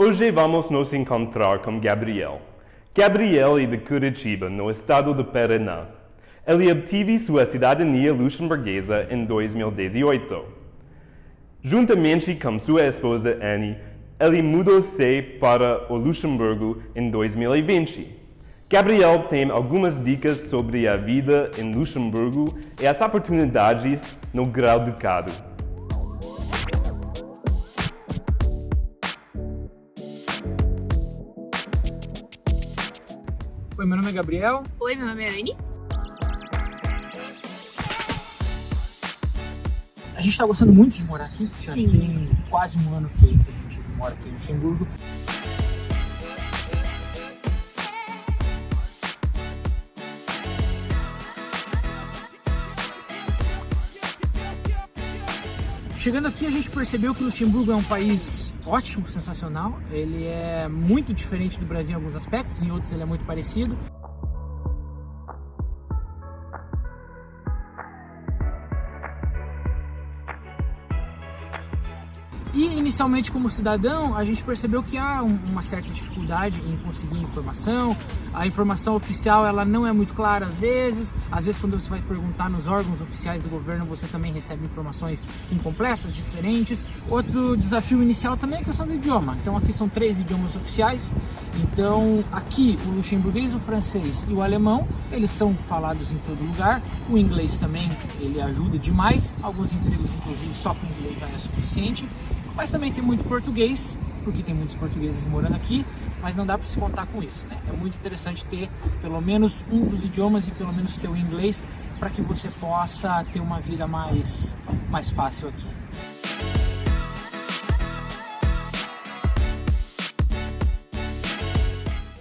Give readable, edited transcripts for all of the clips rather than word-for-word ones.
Hoje vamos nos encontrar com Gabriel. Gabriel é de Curitiba, no estado do Paraná. Ele obteve sua cidadania luxemburguesa em 2018. Juntamente com sua esposa Annie, ele mudou-se para o Luxemburgo em 2020. Gabriel tem algumas dicas sobre a vida em Luxemburgo e as oportunidades no Grão-Ducado. Oi, meu nome é Gabriel. Oi, meu nome é Anne. A gente está gostando muito de morar aqui. Já Sim. tem quase um ano que a gente mora aqui em Luxemburgo. Chegando aqui, a gente percebeu que o Luxemburgo é um país ótimo, sensacional. Ele é muito diferente do Brasil em alguns aspectos, em outros ele é muito parecido. E inicialmente, como cidadão, a gente percebeu que há uma certa dificuldade em conseguir informação. A informação oficial ela não é muito clara às vezes quando você vai perguntar nos órgãos oficiais do governo, você também recebe informações incompletas, diferentes. Outro desafio inicial também é a questão do idioma. Então aqui são 3 idiomas oficiais. Então aqui o luxemburguês, o francês e o alemão, eles são falados em todo lugar. O inglês também, ele ajuda demais. Alguns empregos, inclusive, só com o inglês já é suficiente. Mas também tem muito português, porque tem muitos portugueses morando aqui, mas não dá para se contar com isso, né? É muito interessante ter pelo menos um dos idiomas e pelo menos ter o inglês para que você possa ter uma vida mais fácil aqui.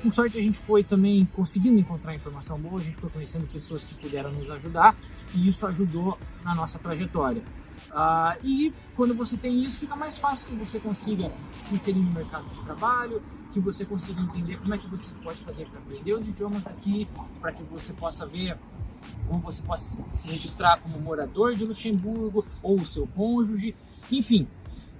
Com sorte a gente foi também conseguindo encontrar informação boa, a gente foi conhecendo pessoas que puderam nos ajudar e isso ajudou na nossa trajetória. E quando você tem isso, fica mais fácil que você consiga se inserir no mercado de trabalho, que você consiga entender como é que você pode fazer para aprender os idiomas daqui, para que você possa ver como você possa se registrar como morador de Luxemburgo ou o seu cônjuge. Enfim,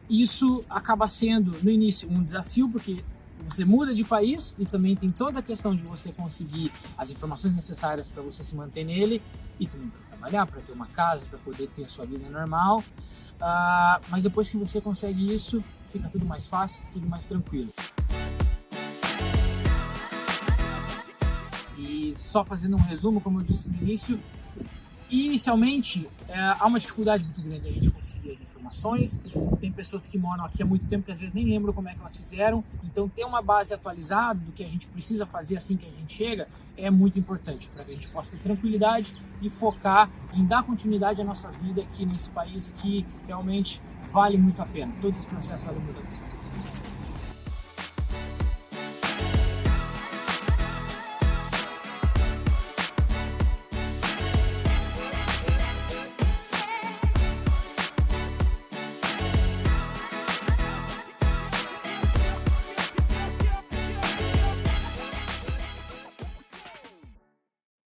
isso acaba sendo no início um desafio, porque você muda de país e também tem toda a questão de você conseguir as informações necessárias para você se manter nele e também para trabalhar, para ter uma casa, para poder ter a sua vida normal. Mas depois que você consegue isso, fica tudo mais fácil, tudo mais tranquilo. E só fazendo um resumo, como eu disse no início, inicialmente há uma dificuldade muito grande a gente conseguir as informações. Tem pessoas que moram aqui há muito tempo que às vezes nem lembram como é que elas fizeram, então ter uma base atualizada do que a gente precisa fazer assim que a gente chega é muito importante para que a gente possa ter tranquilidade e focar em dar continuidade à nossa vida aqui nesse país que realmente vale muito a pena. Todo esse processo vale muito a pena.